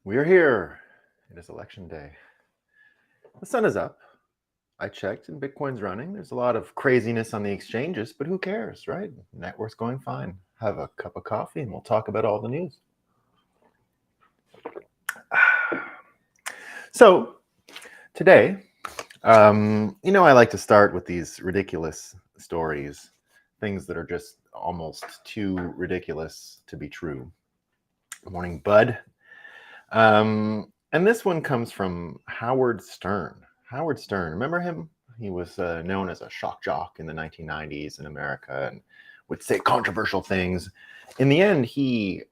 We are here. It is election day. The sun is up. I checked and Bitcoin's running. There's a lot of craziness on the exchanges, but who cares, right? Network's going fine. Have a cup of coffee and we'll talk about all the news. So, today, I like to start with these ridiculous stories, things that are just almost too ridiculous to be true. Good morning, Bud. And this one comes from Howard Stern. Howard Stern, remember him? He was known as a shock jock in the 1990s in America and would say controversial things. In the end,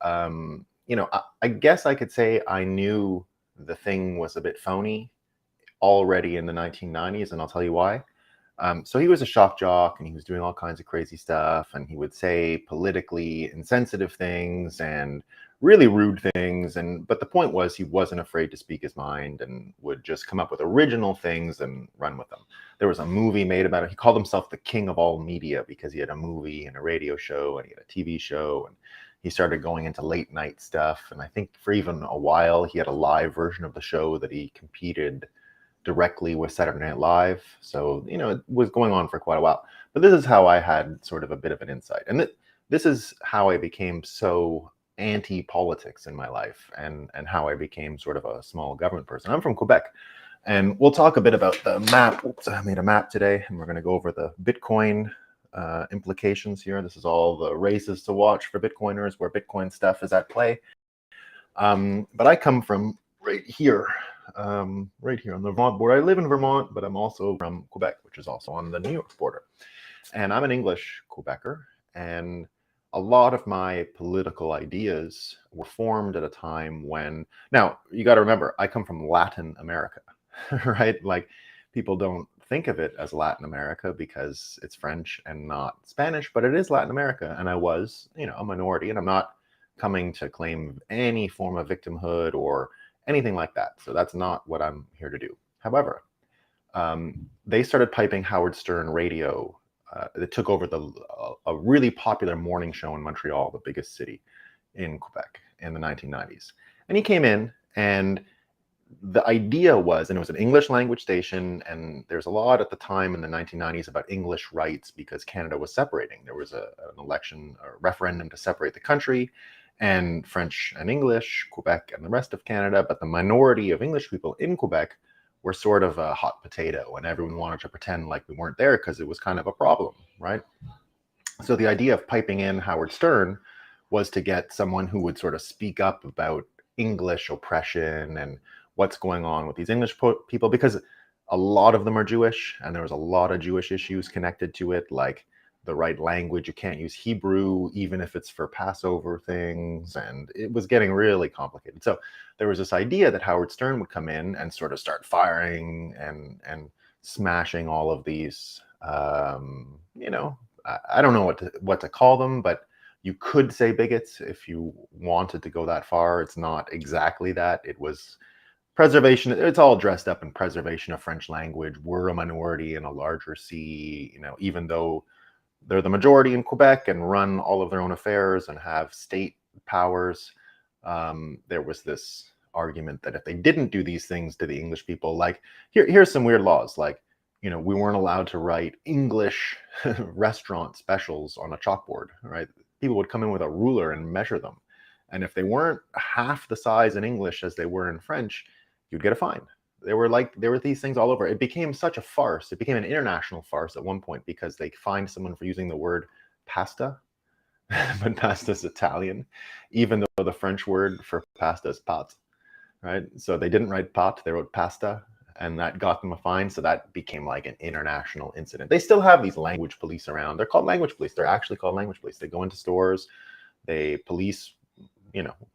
I guess I could say I knew the thing was a bit phony already in the 1990s, and I'll tell you why. So he was a shock jock and he was doing all kinds of crazy stuff, and he would say politically insensitive things and really rude things. But the point was he wasn't afraid to speak his mind and would just come up with original things and run with them. There was a movie made about it. He called himself the king of all media because he had a movie and a radio show and he had a TV show, and he started going into late night stuff. And I think for even a while he had a live version of the show that he competed directly with Saturday Night Live. So, it was going on for quite a while. But this is how I had sort of a bit of an insight. And this is how I became so anti-politics in my life, and how I became sort of a small government person. I'm from Quebec. And we'll talk a bit about the map. Oops, I made a map today, and we're going to go over the Bitcoin implications here. This is all the races to watch for Bitcoiners, where Bitcoin stuff is at play. But I come from right here on the Vermont border. I live in Vermont, but I'm also from Quebec, which is also on the New York border. And I'm an English Quebecer, and a lot of my political ideas were formed at a time when, now you got to remember, I come from Latin America, right? Like, people don't think of it as Latin America because it's French and not Spanish, but it is Latin America. And I was, a minority, and I'm not coming to claim any form of victimhood or anything like that. So that's not what I'm here to do. However, they started piping Howard Stern radio. That took over a really popular morning show in Montreal, the biggest city in Quebec, in the 1990s. And he came in, and the idea was, and it was an English language station, and there's a lot at the time in the 1990s about English rights because Canada was separating. There was an election, a referendum to separate the country, and French and English, Quebec and the rest of Canada, but the minority of English people in Quebec were sort of a hot potato, and everyone wanted to pretend like we weren't there because it was kind of a problem, right? So the idea of piping in Howard Stern was to get someone who would sort of speak up about English oppression and what's going on with these English people, because a lot of them are Jewish, and there was a lot of Jewish issues connected to it, like the right language. You can't use Hebrew, even if it's for Passover things. And it was getting really complicated. So there was this idea that Howard Stern would come in and sort of start firing and smashing all of these, I don't know what to call them, but you could say bigots if you wanted to go that far. It's not exactly that. It was preservation. It's all dressed up in preservation of French language. We're a minority in a larger sea, even though they're the majority in Quebec and run all of their own affairs and have state powers. There was this argument that if they didn't do these things to the English people, like here's some weird laws, like, we weren't allowed to write English restaurant specials on a chalkboard, right? People would come in with a ruler and measure them. And if they weren't half the size in English as they were in French, you'd get a fine. There were these things all over. It became such a farce. It became an international farce at one point because they fined someone for using the word pasta, but pasta is Italian, even though the French word for pasta is pâte, right? So they didn't write pâte, they wrote pasta, and that got them a fine. So that became like an international incident. They still have these language police around. They're called language police. They're actually called language police. They go into stores, they police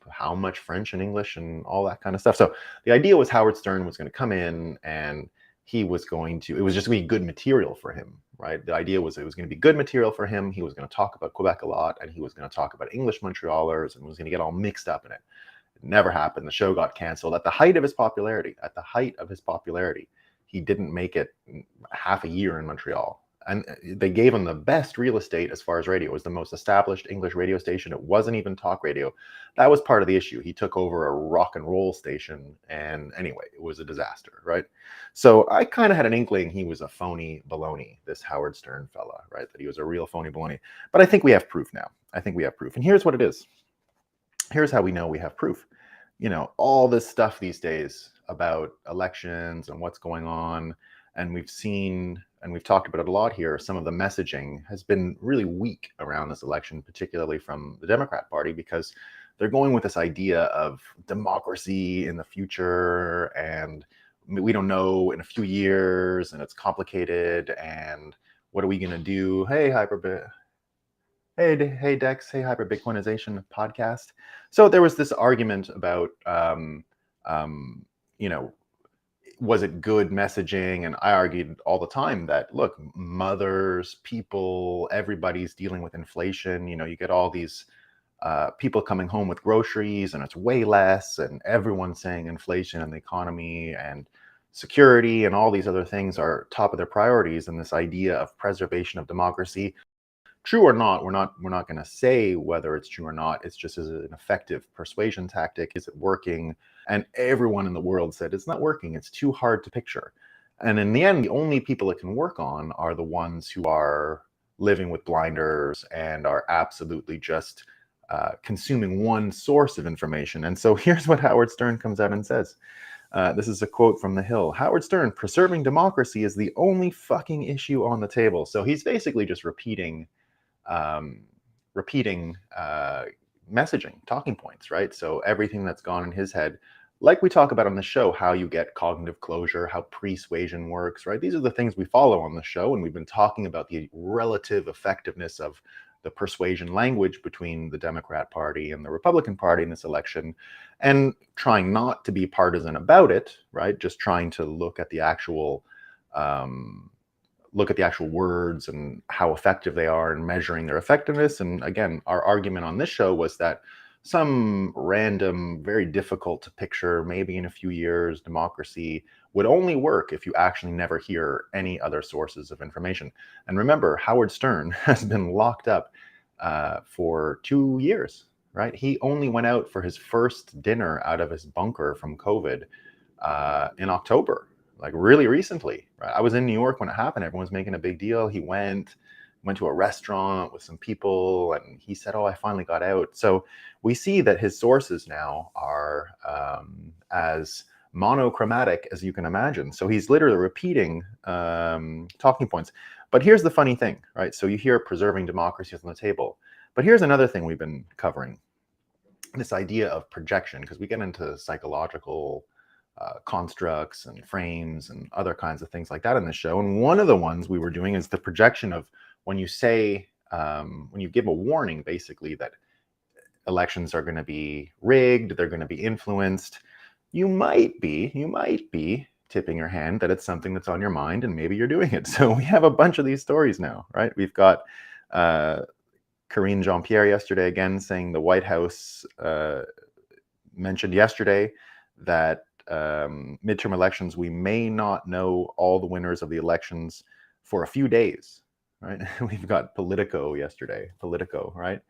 how much French and English and all that kind of stuff. So the idea was Howard Stern was going to come in, and it was just going to be good material for him, right? The idea was it was going to be good material for him. He was going to talk about Quebec a lot, and he was going to talk about English Montrealers, and was going to get all mixed up in it. It never happened. The show got canceled at the height of his popularity. He didn't make it half a year in Montreal. And they gave him the best real estate as far as radio. It was the most established English radio station. It wasn't even talk radio. That was part of the issue. He took over a rock and roll station, and anyway, it was a disaster, right? So I kind of had an inkling he was a phony baloney, this Howard Stern fella, right? That he was a real phony baloney. But I think we have proof now. I think we have proof. And here's what it is. Here's how we know we have proof. All this stuff these days about elections and what's going on, and we've seen, and we've talked about it a lot here, some of the messaging has been really weak around this election, particularly from the Democrat Party, because they're going with this idea of democracy in the future, and we don't know in a few years, and it's complicated, and what are we going to do? Hey, Hey, Dex. Hey, Hyper Bitcoinization podcast. So there was this argument about, was it good messaging? And I argued all the time that, look, mothers, people, everybody's dealing with inflation. You get all these people coming home with groceries, and it's way less, and everyone's saying inflation and the economy and security and all these other things are top of their priorities. And this idea of preservation of democracy, true or not, we're not going to say whether it's true or not. It's just as an effective persuasion tactic. Is it working? And everyone in the world said it's not working. It's too hard to picture. And in the end, the only people it can work on are the ones who are living with blinders and are absolutely just consuming one source of information. And so here's what Howard Stern comes out and says. This is a quote from The Hill. Howard Stern, preserving democracy is the only fucking issue on the table. So he's basically just repeating messaging, talking points, right? So everything that's gone in his head, like we talk about on the show, how you get cognitive closure, how persuasion works, right? These are the things we follow on the show, and we've been talking about the relative effectiveness of the persuasion language between the Democrat Party and the Republican Party in this election, and trying not to be partisan about it, right? Just trying to look at the actual words and how effective they are and measuring their effectiveness. And again, our argument on this show was that some random, very difficult to picture, maybe in a few years, democracy would only work if you actually never hear any other sources of information. And remember, Howard Stern has been locked up for 2 years, right? He only went out for his first dinner out of his bunker from COVID in October. Like really recently, right? I was in New York when it happened. Everyone was making a big deal. He went to a restaurant with some people, and he said, "Oh, I finally got out." So we see that his sources now are as monochromatic as you can imagine. So he's literally repeating talking points. But here's the funny thing, right? So you hear preserving democracy is on the table. But here's another thing we've been covering: this idea of projection, because we get into psychological constructs and frames and other kinds of things like that in the show. And one of the ones we were doing is the projection of when you say, when you give a warning, basically, that elections are going to be rigged, they're going to be influenced, you might be tipping your hand that it's something that's on your mind, and maybe you're doing it. So we have a bunch of these stories now, right? We've got Karine Jean-Pierre yesterday again saying the White House mentioned yesterday that midterm elections, we may not know all the winners of the elections for a few days, right? We've got Politico yesterday, right?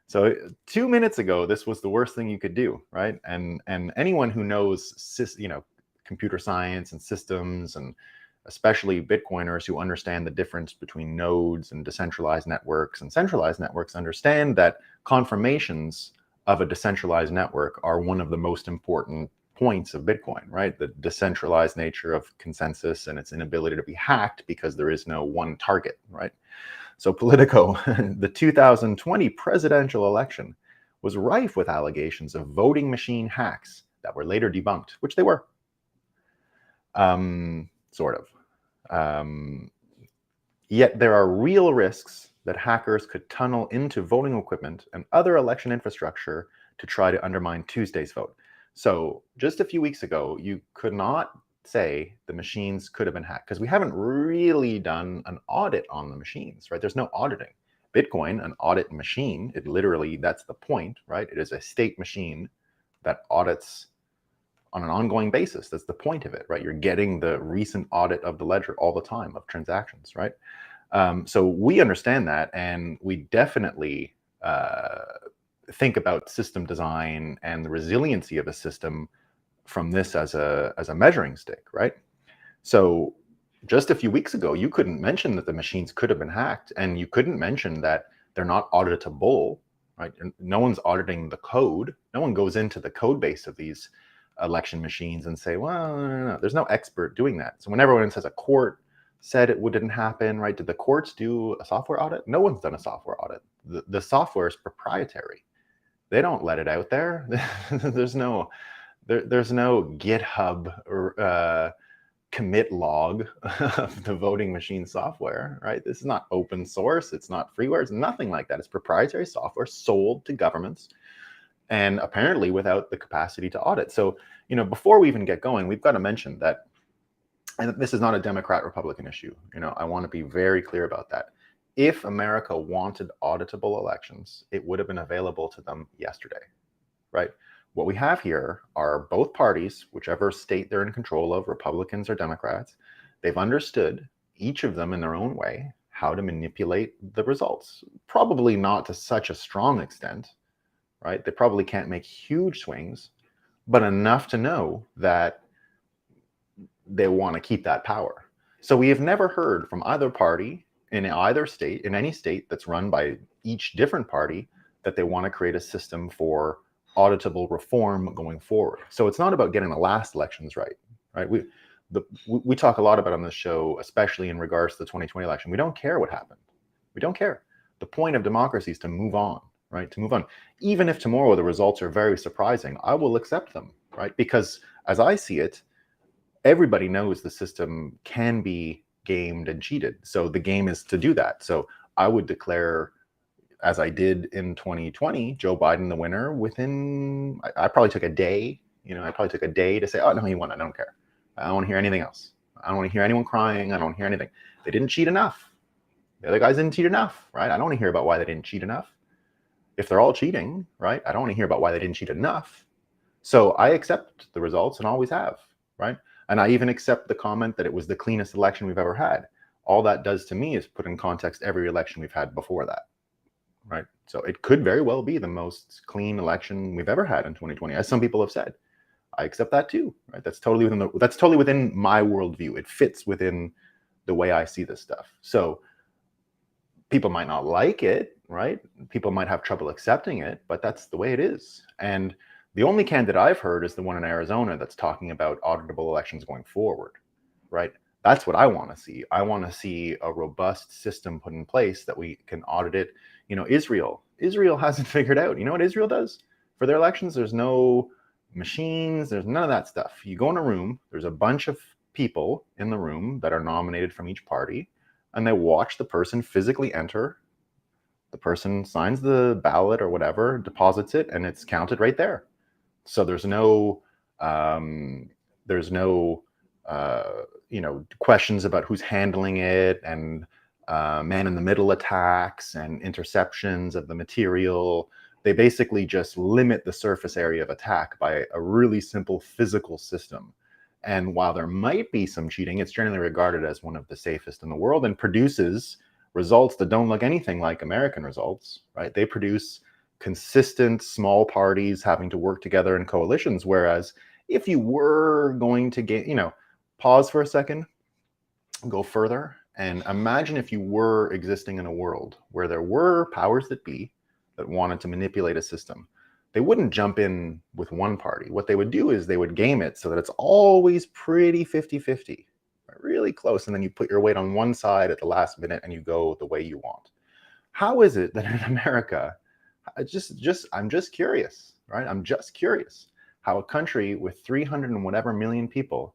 So 2 minutes ago, this was the worst thing you could do, right? And anyone who knows, computer science and systems, and especially Bitcoiners who understand the difference between nodes and decentralized networks and centralized networks, understand that confirmations of a decentralized network are one of the most important points of Bitcoin, right? The decentralized nature of consensus and its inability to be hacked because there is no one target, right? So Politico, the 2020 presidential election was rife with allegations of voting machine hacks that were later debunked, which they were, sort of. Yet there are real risks that hackers could tunnel into voting equipment and other election infrastructure to try to undermine Tuesday's vote. So just a few weeks ago, you could not say the machines could have been hacked because we haven't really done an audit on the machines, right? There's no auditing. Bitcoin, an audit machine, it literally, that's the point, right? It is a state machine that audits on an ongoing basis. That's the point of it, right? You're getting the recent audit of the ledger all the time of transactions, right? So we understand that, and we definitely think about system design and the resiliency of a system from this as a measuring stick, right? So just a few weeks ago, you couldn't mention that the machines could have been hacked, and you couldn't mention that they're not auditable, right? And no one's auditing the code. No one goes into the code base of these election machines and say, well, no. There's no expert doing that. So when everyone says a court said it didn't happen, right? Did the courts do a software audit? No one's done a software audit. The software is proprietary. They don't let it out there. there's no GitHub or commit log of the voting machine software, right? This is not open source. It's not freeware. It's nothing like that. It's proprietary software sold to governments, and apparently without the capacity to audit. So, before we even get going, we've got to mention that, and this is not a Democrat-Republican issue. I want to be very clear about that. If America wanted auditable elections, it would have been available to them yesterday, right? What we have here are both parties, whichever state they're in control of, Republicans or Democrats. They've understood, each of them in their own way, how to manipulate the results. Probably not to such a strong extent, right? They probably can't make huge swings, but enough to know that they want to keep that power. So we have never heard from either party in either state, in any state that's run by each different party, that they want to create a system for auditable reform going forward. So it's not about getting the last elections right? We talk a lot about on this show, especially in regards to the 2020 election. We don't care what happened. We don't care. The point of democracy is to move on, right? To move on. Even if tomorrow the results are very surprising, I will accept them, right? Because as I see it, everybody knows the system can be gamed and cheated. So the game is to do that. So I would declare, as I did in 2020, Joe Biden the winner within, I probably took a day. I probably took a day to say, oh, no, he won. I don't care. I don't want to hear anything else. I don't want to hear anyone crying. I don't want to hear anything. They didn't cheat enough. The other guys didn't cheat enough, right? I don't want to hear about why they didn't cheat enough. If they're all cheating, right? I don't want to hear about why they didn't cheat enough. So I accept the results and always have, right? And I even accept the comment that it was the cleanest election we've ever had. All that does to me is put in context every election we've had before that, right? So it could very well be the most clean election we've ever had in 2020, as some people have said. I accept that too, right? That's totally within my worldview. It fits within the way I see this stuff. So people might not like it, right? People might have trouble accepting it, but that's the way it is. And the only candidate I've heard is the one in Arizona that's talking about auditable elections going forward, right? That's what I want to see. I want to see a robust system put in place that we can audit it. Israel hasn't figured out. You know what Israel does for their elections? There's no machines. There's none of that stuff. You go in a room, there's a bunch of people in the room that are nominated from each party, and they watch the person physically enter. The person signs the ballot or whatever, deposits it, and it's counted right there. So there's no questions about who's handling it, and man-in-the-middle attacks and interceptions of the material. They basically just limit the surface area of attack by a really simple physical system. And while there might be some cheating, it's generally regarded as one of the safest in the world and produces results that don't look anything like American results, right? They produce consistent small parties having to work together in coalitions. Whereas if you were going to get, pause for a second, go further, and imagine if you were existing in a world where there were powers that be that wanted to manipulate a system. They wouldn't jump in with one party. What they would do is they would game it so that it's always pretty 50-50, really close. And then you put your weight on one side at the last minute and you go the way you want. How is it that in America, I'm just curious, right? I'm just curious how a country with 300 and whatever million people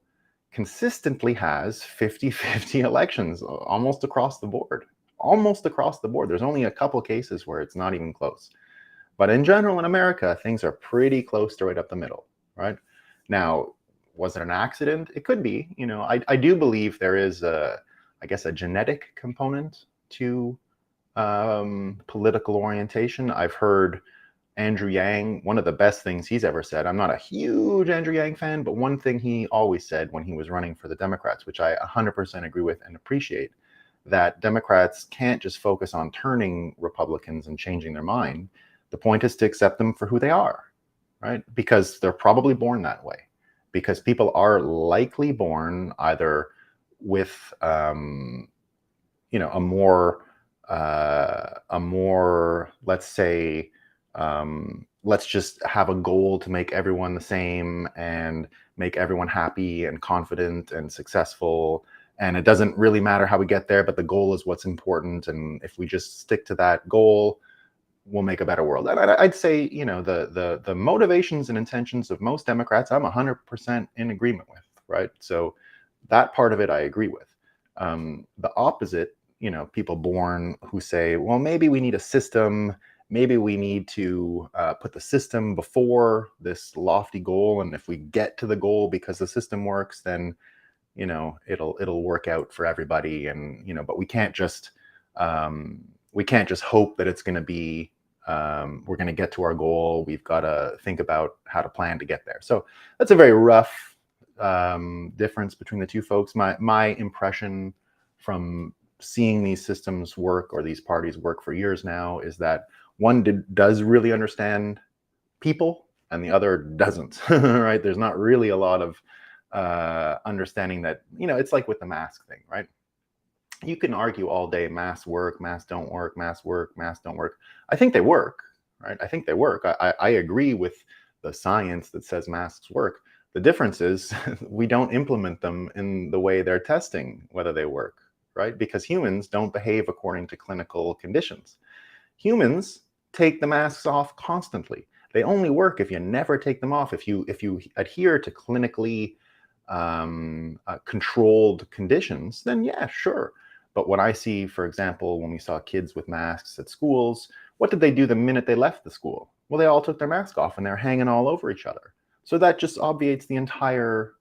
consistently has 50-50 elections almost across the board. Almost across the board. There's only a couple cases where it's not even close. But in general, in America, things are pretty close to right up the middle, right? Now, was it an accident? It could be. I do believe there is a genetic component to political orientation. I've heard Andrew Yang, one of the best things he's ever said. I'm not a huge Andrew Yang fan, but one thing he always said when he was running for the Democrats, which I 100% agree with and appreciate, that Democrats can't just focus on turning Republicans and changing their mind. The point is to accept them for who they are, right? Because they're probably born that way. Because people are likely born either with, a more, let's say, let's just have a goal to make everyone the same and make everyone happy and confident and successful. And it doesn't really matter how we get there, but the goal is what's important. And if we just stick to that goal, we'll make a better world. And I'd say, the motivations and intentions of most Democrats, I'm 100% in agreement with, right? So that part of it, I agree with. The opposite, people born who say, well, maybe we need a system. Maybe we need to put the system before this lofty goal. And if we get to the goal because the system works, then, it'll work out for everybody. And, but we can't just hope that it's going to be, we're going to get to our goal. We've got to think about how to plan to get there. So that's a very rough difference between the two folks. My impression from seeing these systems work, or these parties work for years now, is that one does really understand people and the other doesn't, right? There's not really a lot of understanding that, it's like with the mask thing, right? You can argue all day, masks work, masks don't work, masks work, masks don't work. I think they work, right? I think they work. I agree with the science that says masks work. The difference is we don't implement them in the way they're testing whether they work, right? Because humans don't behave according to clinical conditions. Humans take the masks off constantly. They only work if you never take them off. If you adhere to clinically controlled conditions, then yeah, sure. But when I see, for example, when we saw kids with masks at schools, what did they do the minute they left the school? Well, they all took their mask off and they're hanging all over each other. So that just obviates the entire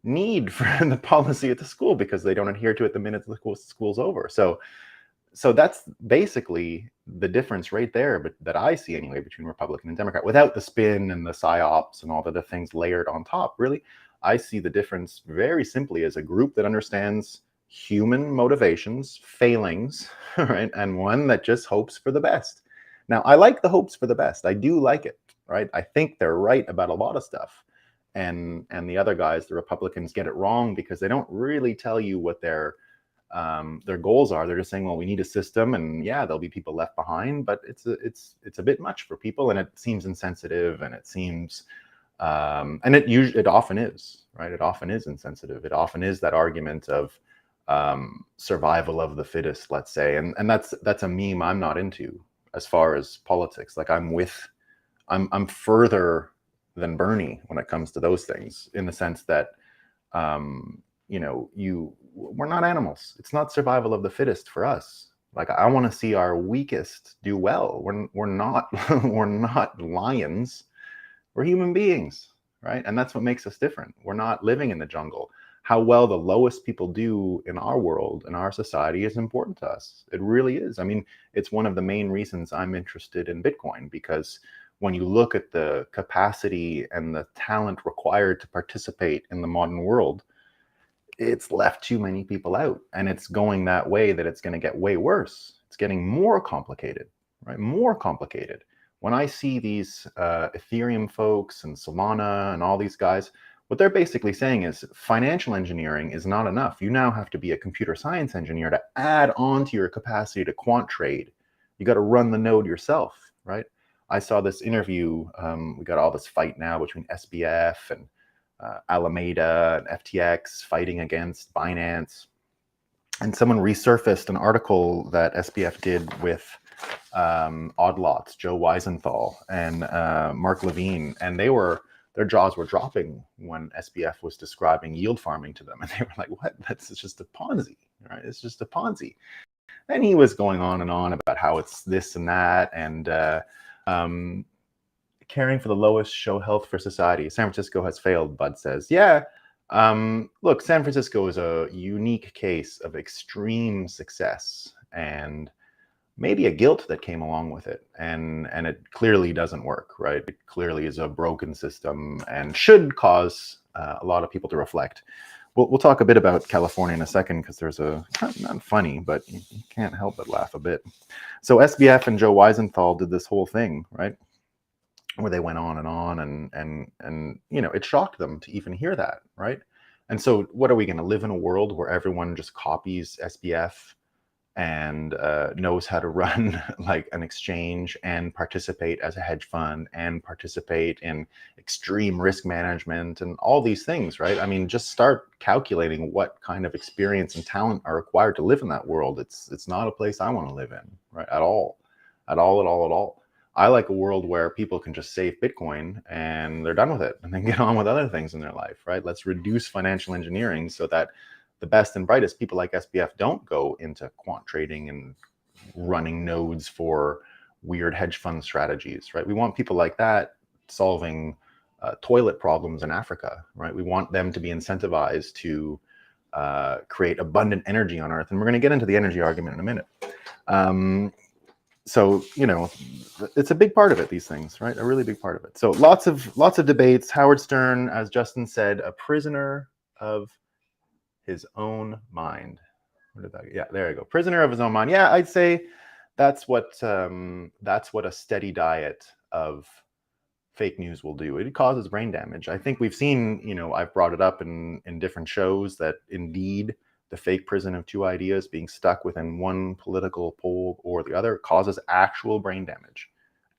need for the policy at the school, because they don't adhere to it the minute the school's over. So that's basically the difference right there, but that I see anyway, between Republican and Democrat, without the spin and the psyops and all the other things layered on top. Really, I see the difference very simply as a group that understands human motivations, failings, right? And one that just hopes for the best. Now, I like the hopes for the best. I do like it, right? I think they're right about a lot of stuff. And the other guys, the Republicans, get it wrong because they don't really tell you what their goals are. They're just saying, well, we need a system, and yeah, there'll be people left behind, but it's a bit much for people, and it seems insensitive, and it seems and it often is, right? It often is insensitive. It often is that argument of survival of the fittest, let's say, and that's a meme I'm not into as far as politics. Like I'm further than Bernie when it comes to those things, in the sense that we're not animals. It's not survival of the fittest for us. Like, I want to see our weakest do well. We're not we're not lions. We're human beings, right? And that's what makes us different. We're not living in the jungle. How well the lowest people do in our world, in our society, is important to us. It really is. I mean, it's one of the main reasons I'm interested in Bitcoin, because when you look at the capacity and the talent required to participate in the modern world, it's left too many people out. And it's going that way, that it's going to get way worse. It's getting more complicated, right? More complicated. When I see these Ethereum folks and Solana and all these guys, what they're basically saying is financial engineering is not enough. You now have to be a computer science engineer to add on to your capacity to quant trade. You got to run the node yourself, right? I saw this interview. We got all this fight now between SBF and Alameda and FTX fighting against Binance. And someone resurfaced an article that SBF did with Oddlots, Joe Weisenthal and Mark Levine, and their jaws were dropping when SBF was describing yield farming to them, and they were like, "What? That's just a Ponzi, right? It's just a Ponzi." And he was going on and on about how it's this and that, and caring for the lowest show health for society. San Francisco has failed, Bud says. Yeah. Look, San Francisco is a unique case of extreme success and maybe a guilt that came along with it. And it clearly doesn't work, right? It clearly is a broken system and should cause a lot of people to reflect. We'll talk a bit about California in a second because there's a not funny, but you can't help but laugh a bit. So SBF and Joe Weisenthal did this whole thing, right, where they went on and on, and it shocked them to even hear that, right? And so, what are we going to live in a world where everyone just copies SBF and knows how to run like an exchange and participate as a hedge fund and participate in extreme risk management and all these things, right? I mean, just start calculating what kind of experience and talent are required to live in that world. It's not a place I want to live in, right? At all. I like a world where people can just save Bitcoin and they're done with it and then get on with other things in their life, right? Let's reduce financial engineering so that the best and brightest people like SBF don't go into quant trading and running nodes for weird hedge fund strategies, right? We want people like that solving toilet problems in Africa, right? We want them to be incentivized to create abundant energy on Earth. And we're going to get into the energy argument in a minute. So it's a big part of it, these things, right? A really big part of it. So lots of debates. Howard Stern, as Justin said, a prisoner of his own mind. Where did that? Yeah, there you go. Prisoner of his own mind. Yeah, I'd say that's what a steady diet of fake news will do. It causes brain damage. I think we've seen, I've brought it up in different shows that indeed the fake prison of two ideas, being stuck within one political pole or the other, causes actual brain damage.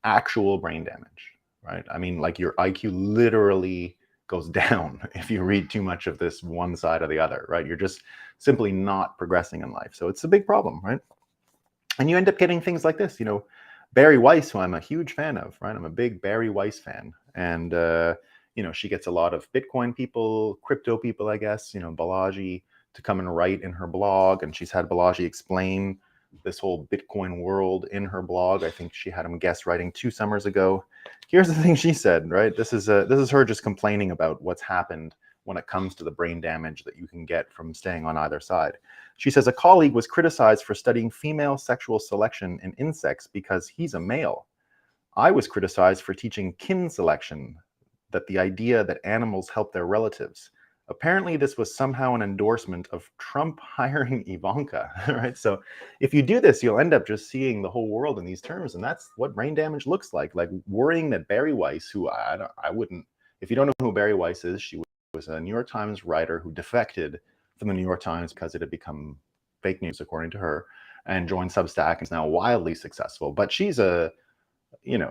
Actual brain damage, right? I mean, like your IQ literally goes down if you read too much of this one side or the other, right? You're just simply not progressing in life. So it's a big problem, right? And you end up getting things like this, Barry Weiss, who I'm a huge fan of, right? I'm a big Barry Weiss fan. And, she gets a lot of Bitcoin people, crypto people, I guess, Balaji, to come and write in her blog. And she's had Balaji explain this whole Bitcoin world in her blog. I think she had him guest writing 2 summers ago. Here's the thing she said, right? This is her just complaining about what's happened when it comes to the brain damage that you can get from staying on either side. She says, a colleague was criticized for studying female sexual selection in insects because he's a male. I was criticized for teaching kin selection, that the idea that animals help their relatives. Apparently, this was somehow an endorsement of Trump hiring Ivanka, right? So if you do this, you'll end up just seeing the whole world in these terms. And that's what brain damage looks like worrying that Barry Weiss, who I wouldn't, if you don't know who Barry Weiss is, she was a New York Times writer who defected from the New York Times because it had become fake news, according to her, and joined Substack and is now wildly successful. But she's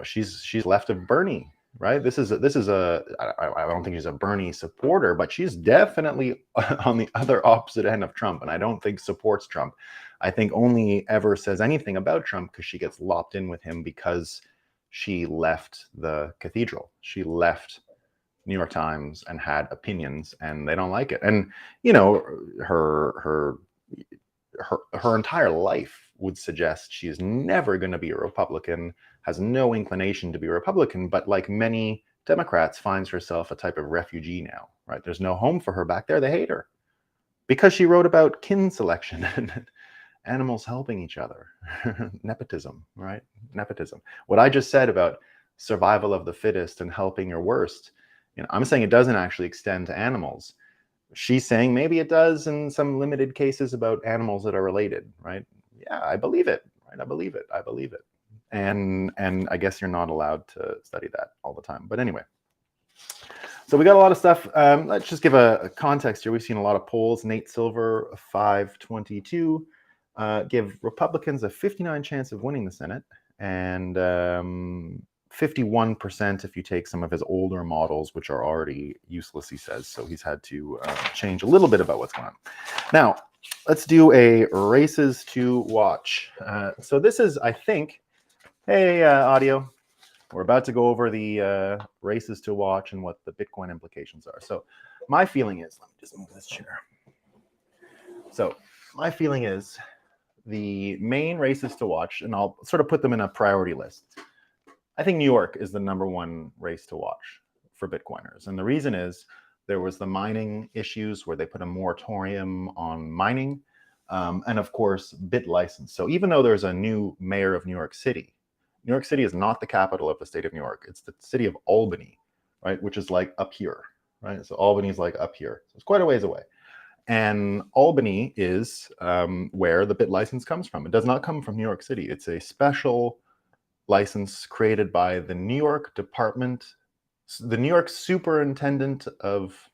she's left of Bernie, right? This is I don't think she's a Bernie supporter, but she's definitely on the other opposite end of Trump, and I don't think supports Trump. I think only ever says anything about Trump because she gets lopped in with him because she left the cathedral. She left New York Times and had opinions, and they don't like it. And her entire life would suggest she is never going to be a Republican, has no inclination to be a Republican, but like many Democrats, finds herself a type of refugee now, right? There's no home for her back there. They hate her because she wrote about kin selection and animals helping each other. Nepotism, right? Nepotism. What I just said about survival of the fittest and helping your worst, I'm saying it doesn't actually extend to animals. She's saying maybe it does in some limited cases about animals that are related, right? Yeah, I believe it, right? I believe it. And I guess you're not allowed to study that all the time. But anyway, so we got a lot of stuff. Let's just give a context here. We've seen a lot of polls. Nate Silver, 522, give Republicans a 59% chance of winning the Senate, and 51% if you take some of his older models, which are already useless, he says. So he's had to change a little bit about what's going on. Now, let's do a races to watch. So this is, I think, hey, audio. We're about to go over the races to watch and what the Bitcoin implications are. So my feeling is, let me just move this chair. So my feeling is the main races to watch, and I'll sort of put them in a priority list. I think New York is the #1 race to watch for Bitcoiners. And the reason is there was the mining issues where they put a moratorium on mining, and of course, BitLicense. So even though there's a new mayor of New York City is not the capital of the state of New York. It's the city of Albany, right? Which is like up here, right? So Albany is like up here. So it's quite a ways away. And Albany is where the bit license comes from. It does not come from New York City. It's a special license created by the New York Superintendent of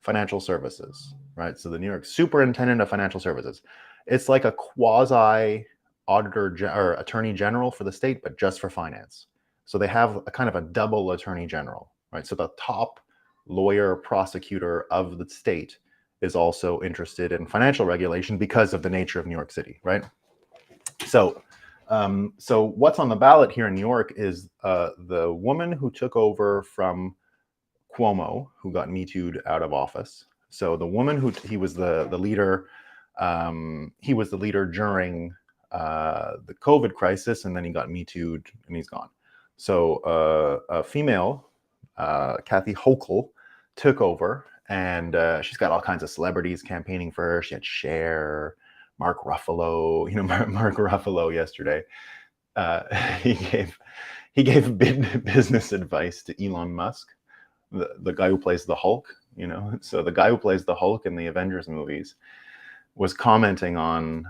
Financial Services, right? So the New York Superintendent of Financial Services. It's like a quasi auditor or attorney general for the state, but just for finance. So they have a kind of a double attorney general, right? So the top lawyer prosecutor of the state is also interested in financial regulation because of the nature of New York City, right? So so what's on the ballot here in New York is the woman who took over from Cuomo, who got Me Too'd out of office. So the woman who he was the leader, he was the leader during the COVID crisis, and then he got Me Too'd and he's gone. So a female, Kathy Hochul, took over, and she's got all kinds of celebrities campaigning for her. She had Cher, Mark Ruffalo. Mark Ruffalo yesterday. He gave business advice to Elon Musk, the guy who plays the Hulk. So the guy who plays the Hulk in the Avengers movies was commenting on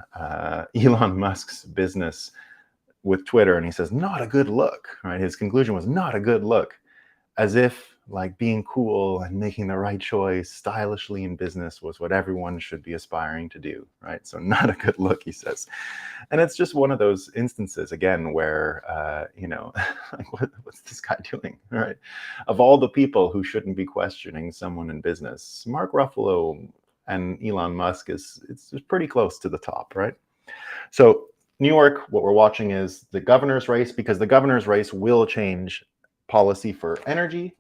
Elon Musk's business with Twitter, and he says, "Not a good look." Right? His conclusion was, "Not a good look," as if like being cool and making the right choice stylishly in business was what everyone should be aspiring to do, right? So not a good look, he says. And it's just one of those instances, again, where, like, what's this guy doing, right? Of all the people who shouldn't be questioning someone in business, Mark Ruffalo and Elon Musk it's pretty close to the top, right? So New York, what we're watching is the governor's race, because the governor's race will change policy for energy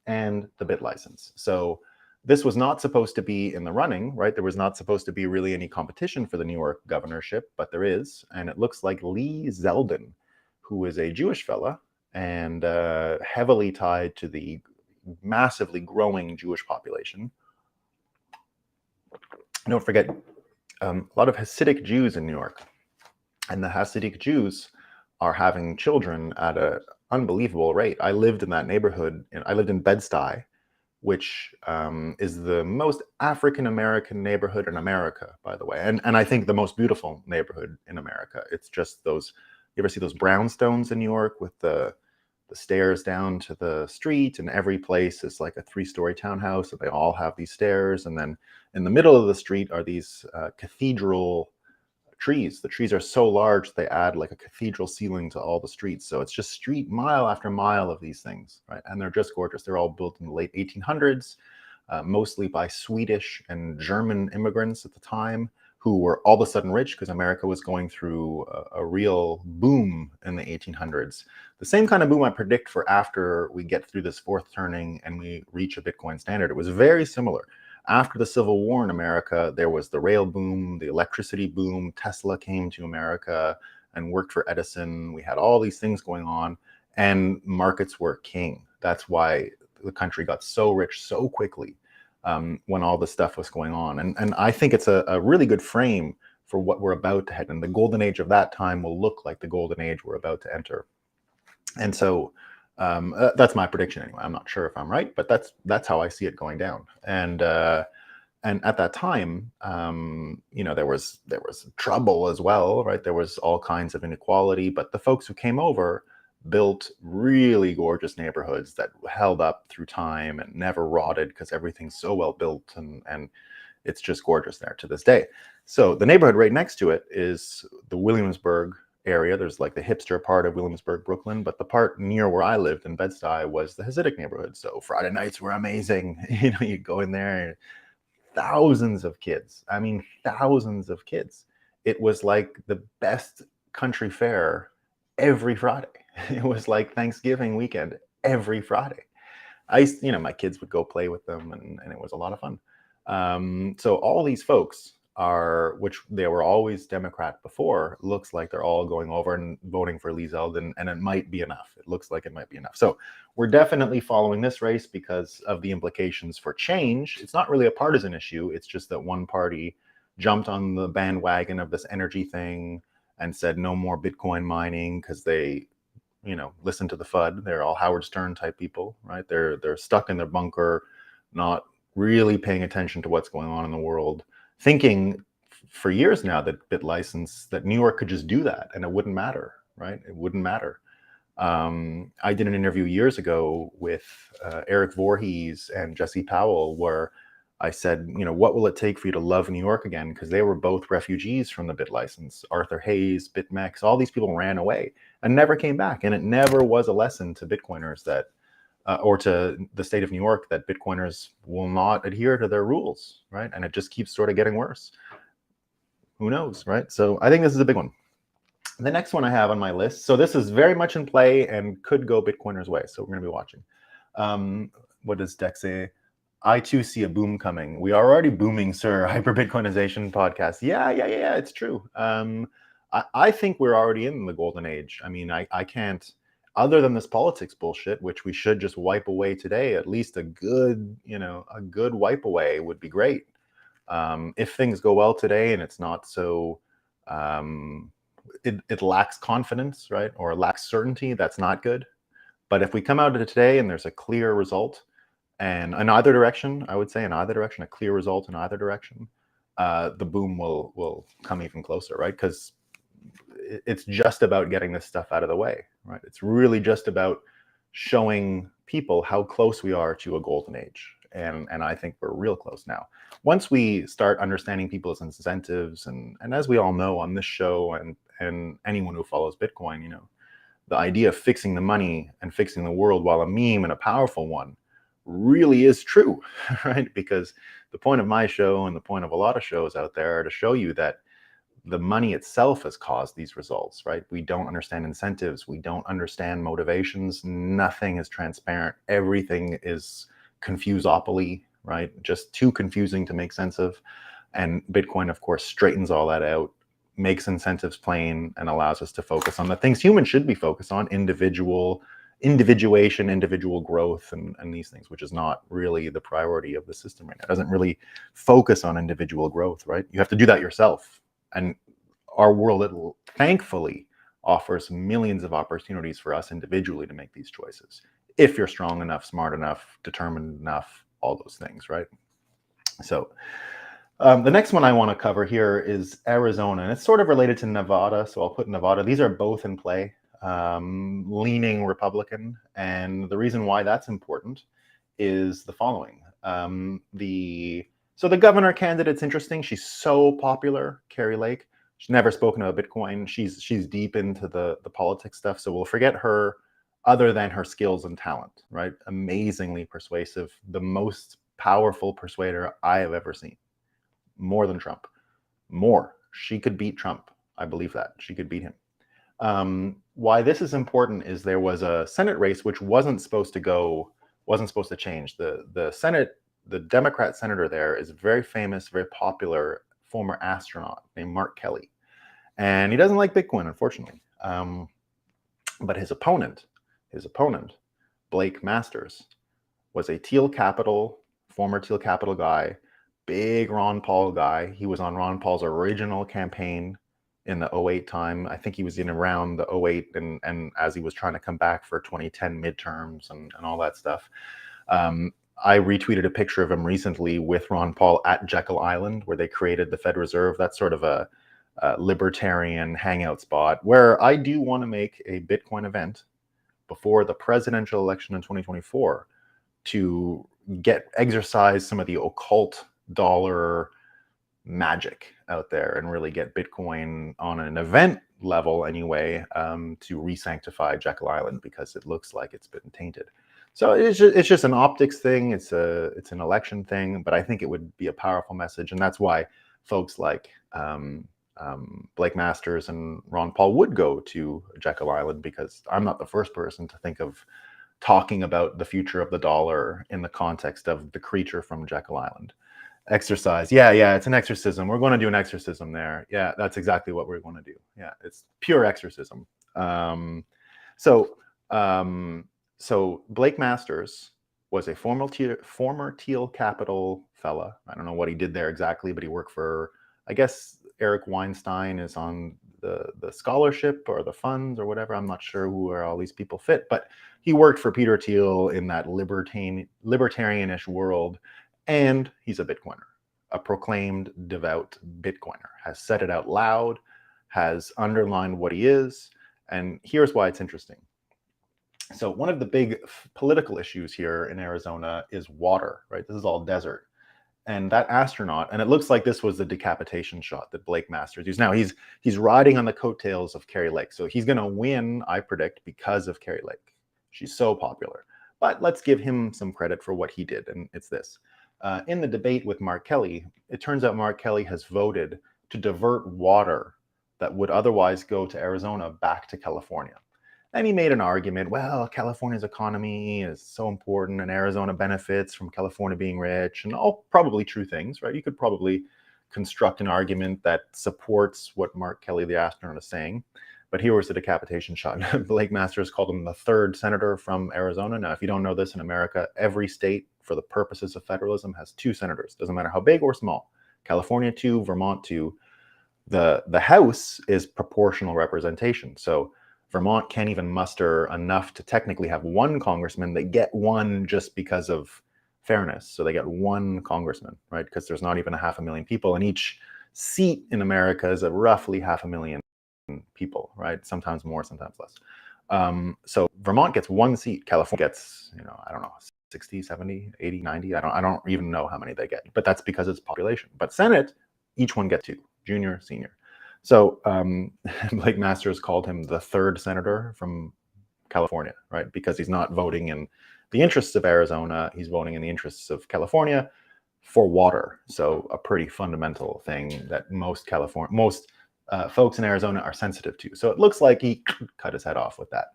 and the bit license. So this was not supposed to be in the running, right? There was not supposed to be really any competition for the New York governorship, but there is. And it looks like Lee Zeldin, who is a Jewish fella and heavily tied to the massively growing Jewish population. Don't forget, a lot of Hasidic Jews in New York. And the Hasidic Jews are having children at an unbelievable rate. I lived in that neighborhood. I lived in Bed-Stuy, which is the most African-American neighborhood in America, by the way. And I think the most beautiful neighborhood in America. It's just those, you ever see those brownstones in New York with the stairs down to the street, and every place is like a 3-story townhouse, and they all have these stairs. And then in the middle of the street are these cathedral trees. The trees are so large they add like a cathedral ceiling to all the streets. So it's just street mile after mile of these things, right? And they're just gorgeous. They're all built in the late 1800s, mostly by Swedish and German immigrants at the time, who were all of a sudden rich because America was going through a real boom in the 1800s. The same kind of boom I predict for after we get through this fourth turning and we reach a Bitcoin standard. It was very similar. After the Civil War in America, there was the rail boom, the electricity boom. Tesla came to America and worked for Edison. We had all these things going on, and markets were king. That's why the country got so rich so quickly when all this stuff was going on. And I think it's a really good frame for what we're about to head. And the golden age of that time will look like the golden age we're about to enter. And so that's my prediction anyway. I'm not sure if I'm right, but that's how I see it going down. And at that time, there was trouble as well, right? There was all kinds of inequality, but the folks who came over built really gorgeous neighborhoods that held up through time and never rotted because everything's so well built, and it's just gorgeous there to this day. So the neighborhood right next to it is the Williamsburg area. There's like the hipster part of Williamsburg, Brooklyn, but the part near where I lived in Bed-Stuy was the Hasidic neighborhood. So Friday nights were amazing. You go in there, and thousands of kids. I mean, thousands of kids. It was like the best country fair every Friday. It was like Thanksgiving weekend every Friday. My kids would go play with them, and it was a lot of fun. So all these folks which they were always Democrat before, looks like they're all going over and voting for Lee Zeldin, and it might be enough. It looks like it might be enough. So we're definitely following this race because of the implications for change. It's not really a partisan issue. It's just that one party jumped on the bandwagon of this energy thing and said no more Bitcoin mining because they, listen to the FUD. They're all Howard Stern type people, right? They're stuck in their bunker, not really paying attention to what's going on in the world. thinking for years now that BitLicense, that New York could just do that and it wouldn't matter, right? It wouldn't matter. I did an interview years ago with Eric Voorhees and Jesse Powell where I said, what will it take for you to love New York again? Because they were both refugees from the BitLicense. Arthur Hayes, BitMEX, all these people ran away and never came back. And it never was a lesson to Bitcoiners that, or to the state of New York, that Bitcoiners will not adhere to their rules, right? And it just keeps sort of getting worse. Who knows, right? So I think this is a big one. The next one I have on my list, so this is very much in play and could go Bitcoiners' way, so we're going to be watching. What does Dex say? I too see a boom coming. We are already booming, sir. Hyper Bitcoinization podcast. Yeah, it's true. I think we're already in the golden age. I mean, I can't, other than this politics bullshit, which we should just wipe away today, at least a good wipe away would be great. If things go well today and it's not so, it lacks confidence, right? Or lacks certainty, that's not good. But if we come out of today and there's a clear result, and in either direction, I would say in either direction, a clear result in either direction, the boom will come even closer, right? Because it's just about getting this stuff out of the way, right? It's really just about showing people how close we are to a golden age. And I think we're real close now. Once we start understanding people's incentives, and as we all know on this show and anyone who follows Bitcoin, the idea of fixing the money and fixing the world, while a meme and a powerful one, really is true, right? Because the point of my show and the point of a lot of shows out there are to show you that the money itself has caused these results, right? We don't understand incentives. We don't understand motivations. Nothing is transparent. Everything is confusopoly, right? Just too confusing to make sense of. And Bitcoin, of course, straightens all that out, makes incentives plain, and allows us to focus on the things humans should be focused on: individuation, individual growth, and these things, which is not really the priority of the system right now. It doesn't really focus on individual growth, right? You have to do that yourself. And our world, thankfully, offers millions of opportunities for us individually to make these choices. If you're strong enough, smart enough, determined enough, all those things, right? So the next one I want to cover here is Arizona, and it's sort of related to Nevada, so I'll put Nevada. These are both in play, leaning Republican, and the reason why that's important is the following. So the governor candidate's interesting. She's so popular, Carrie Lake. She's never spoken about Bitcoin. She's deep into the politics stuff, so we'll forget her other than her skills and talent, right? Amazingly persuasive, the most powerful persuader I have ever seen. More than Trump. More. She could beat Trump. I believe that. She could beat him. Why this is important is there was a Senate race which wasn't supposed to change. The Senate, the Democrat senator there is a very famous, very popular former astronaut named Mark Kelly. And he doesn't like Bitcoin, unfortunately. But his opponent, Blake Masters, was a former Teal Capital guy, big Ron Paul guy. He was on Ron Paul's original campaign in the 2008 time. I think he was in around the 2008 and as he was trying to come back for 2010 midterms and all that stuff. I retweeted a picture of him recently with Ron Paul at Jekyll Island, where they created the Fed Reserve. That's sort of a libertarian hangout spot where I do want to make a Bitcoin event before the presidential election in 2024 to exercise some of the occult dollar magic out there and really get Bitcoin on an event level anyway, to re-sanctify Jekyll Island, because it looks like it's been tainted. So it's just an optics thing. It's an election thing, but I think it would be a powerful message, and that's why folks like Blake Masters and Ron Paul would go to Jekyll Island, because I'm not the first person to think of talking about the future of the dollar in the context of the creature from Jekyll Island. Exercise. Yeah, it's an exorcism. We're going to do an exorcism there. Yeah, that's exactly what we're going to do. Yeah, it's pure exorcism. So Blake Masters was a former Teal Capital fella. I don't know what he did there exactly, but he worked for, I guess, Eric Weinstein is on the scholarship or the funds or whatever. I'm not sure where all these people fit, but he worked for Peter Thiel in that libertarianish world, and he's a Bitcoiner. a proclaimed devout Bitcoiner, has said it out loud, has underlined what he is. And here's why it's interesting. So one of the big political issues here in Arizona is water, right? This is all desert. And that astronaut, and it looks like this was the decapitation shot that Blake Masters used. Now he's riding on the coattails of Carrie Lake. So he's going to win, I predict, because of Carrie Lake. She's so popular. But let's give him some credit for what he did, and it's this. In the debate with Mark Kelly, it turns out Mark Kelly has voted to divert water that would otherwise go to Arizona back to California. And he made an argument, well, California's economy is so important and Arizona benefits from California being rich, and all probably true things, right? You could probably construct an argument that supports what Mark Kelly, the astronaut, is saying. But here was the decapitation shot. Blake Masters called him the third senator from Arizona. Now, if you don't know this, in America, every state, for the purposes of federalism, has 2 senators. Doesn't matter how big or small. California 2, Vermont 2. The House is proportional representation. So Vermont can't even muster enough to technically have 1 congressman. They get 1 just because of fairness. So they get 1 congressman, right? Because there's not even 500,000 people, and each seat in America is a roughly 500,000 people, right? Sometimes more, sometimes less. So Vermont gets 1 seat. California gets, I don't know, 60, 70, 80, 90. I don't even know how many they get, but that's because it's population. But Senate, each one gets 2, junior, senior. So Blake Masters called him the third senator from California, right? Because he's not voting in the interests of Arizona, he's voting in the interests of California for water. So a pretty fundamental thing that most folks in Arizona are sensitive to. So it looks like he cut his head off with that.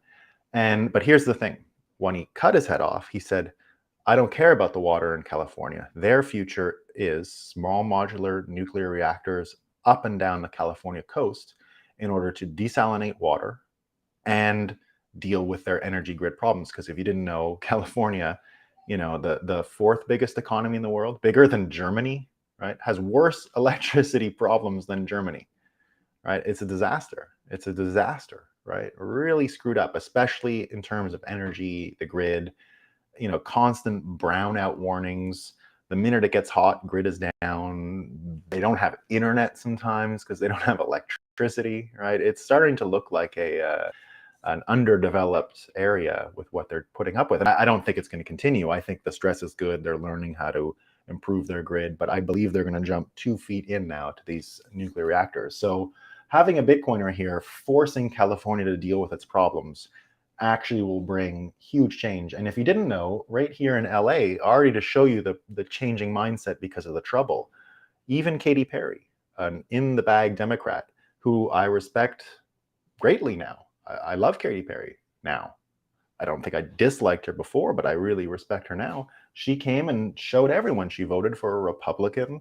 But here's the thing. When he cut his head off, he said, I don't care about the water in California. Their future is small modular nuclear reactors up and down the California coast in order to desalinate water and deal with their energy grid problems. Because if you didn't know, California, the 4th biggest economy in the world, bigger than Germany, right, has worse electricity problems than Germany, right? It's a disaster. It's a disaster, right? Really screwed up, especially in terms of energy, the grid, constant brownout warnings. The minute it gets hot, grid is down. They don't have internet sometimes because they don't have electricity, right? It's starting to look like an underdeveloped area with what they're putting up with. And I don't think it's going to continue. I think the stress is good. They're learning how to improve their grid, but I believe they're going to jump 2 feet in now to these nuclear reactors. So having a Bitcoiner here forcing California to deal with its problems actually will bring huge change. And if you didn't know, right here in LA, already to show you the changing mindset because of the trouble, even Katy Perry, an in-the-bag Democrat, who I respect greatly now. I love Katy Perry now. I don't think I disliked her before, but I really respect her now. She came and showed everyone she voted for a Republican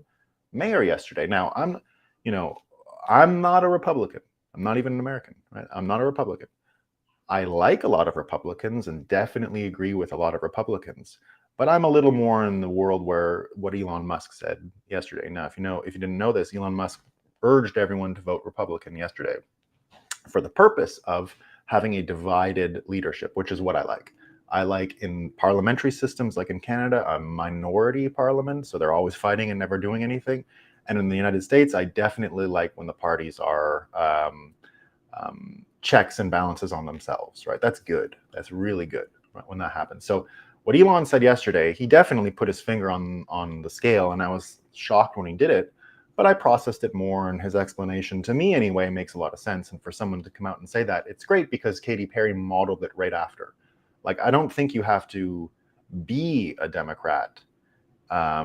mayor yesterday. Now, I'm not a Republican. I'm not even an American, right? I'm not a Republican. I like a lot of Republicans and definitely agree with a lot of Republicans, but I'm a little more in the world where what Elon Musk said yesterday. Now, if you didn't know this, Elon Musk urged everyone to vote Republican yesterday for the purpose of having a divided leadership, which is what I like. I like in parliamentary systems, like in Canada, a minority parliament, so they're always fighting and never doing anything. And in the United States, I definitely like when the parties are checks and balances on themselves, right? That's good. That's really good, right, when that happens. So what Elon said yesterday, he definitely put his finger on the scale, and I was shocked when he did it, but I processed it more, and his explanation, to me anyway, makes a lot of sense. And for someone to come out and say that, it's great because Katy Perry modeled it right after. Like, I don't think you have to be a Democrat. I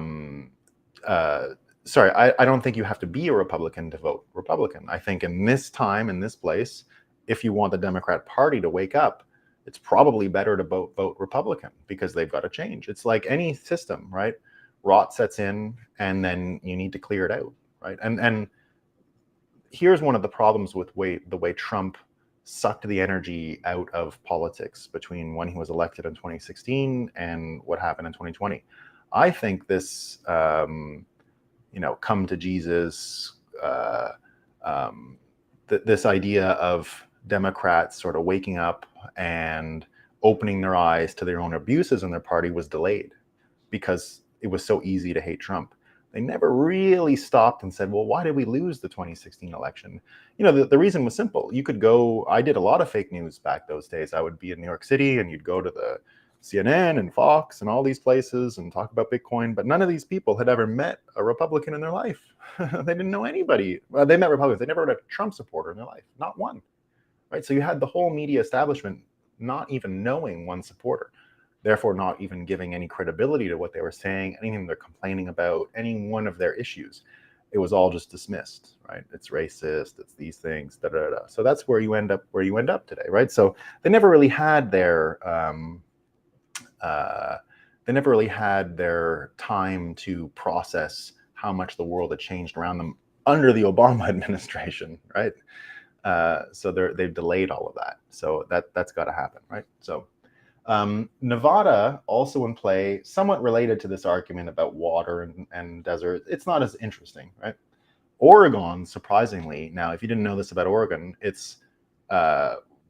don't think you have to be a Republican to vote Republican. I think in this time, in this place, if you want the Democrat Party to wake up, it's probably better to vote Republican because they've got to change. It's like any system, right? Rot sets in and then you need to clear it out, right? And here's one of the problems with the way Trump sucked the energy out of politics between when he was elected in 2016 and what happened in 2020. I think this, come to Jesus, this idea of Democrats sort of waking up and opening their eyes to their own abuses in their party was delayed because it was so easy to hate Trump. They never really stopped and said, well, why did we lose the 2016 election? The reason was simple. You could go, I did a lot of fake news back those days. I would be in New York City and you'd go to the CNN and Fox and all these places and talk about Bitcoin, but none of these people had ever met a Republican in their life. They didn't know anybody. Well, they met Republicans. They never met a Trump supporter in their life, not one. Right? So you had the whole media establishment not even knowing one supporter, therefore not even giving any credibility to what they were saying, anything they're complaining about, any one of their issues. It was all just dismissed, right? It's racist, it's these things, da da da. So that's where you end up today, right? So they never really had their time to process how much the world had changed around them under the Obama administration, right? So they've delayed all of that. So that's got to happen, right? So Nevada also in play, somewhat related to this argument about water and desert. It's not as interesting, right? Oregon, surprisingly, now if you didn't know this about Oregon, it's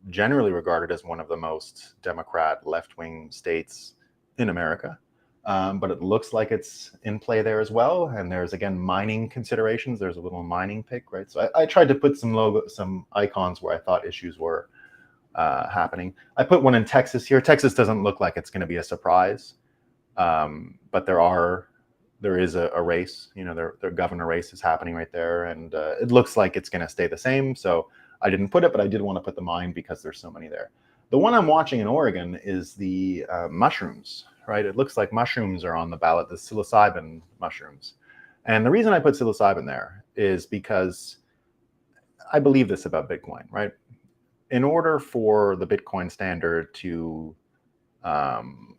generally regarded as one of the most Democrat left-wing states in America. But it looks like it's in play there as well. And there's, again, mining considerations. There's a little mining pick, right? So I tried to put some icons where I thought issues were happening. I put one in Texas here. Texas doesn't look like it's going to be a surprise, but there is a race. Their governor race is happening right there, and it looks like it's going to stay the same. So I didn't put it, but I did want to put the mine because there's so many there. The one I'm watching in Oregon is the mushrooms, right? It looks like mushrooms are on the ballot, the psilocybin mushrooms. And the reason I put psilocybin there is because I believe this about Bitcoin, right? In order for the Bitcoin standard to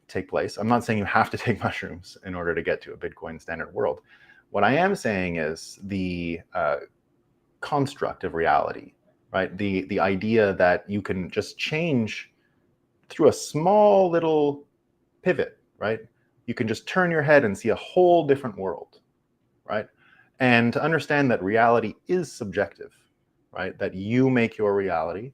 take place, I'm not saying you have to take mushrooms in order to get to a Bitcoin standard world. What I am saying is the construct of reality, right? The idea that you can just change through a small little pivot, right? You can just turn your head and see a whole different world, right? And to understand that reality is subjective, right? That you make your reality,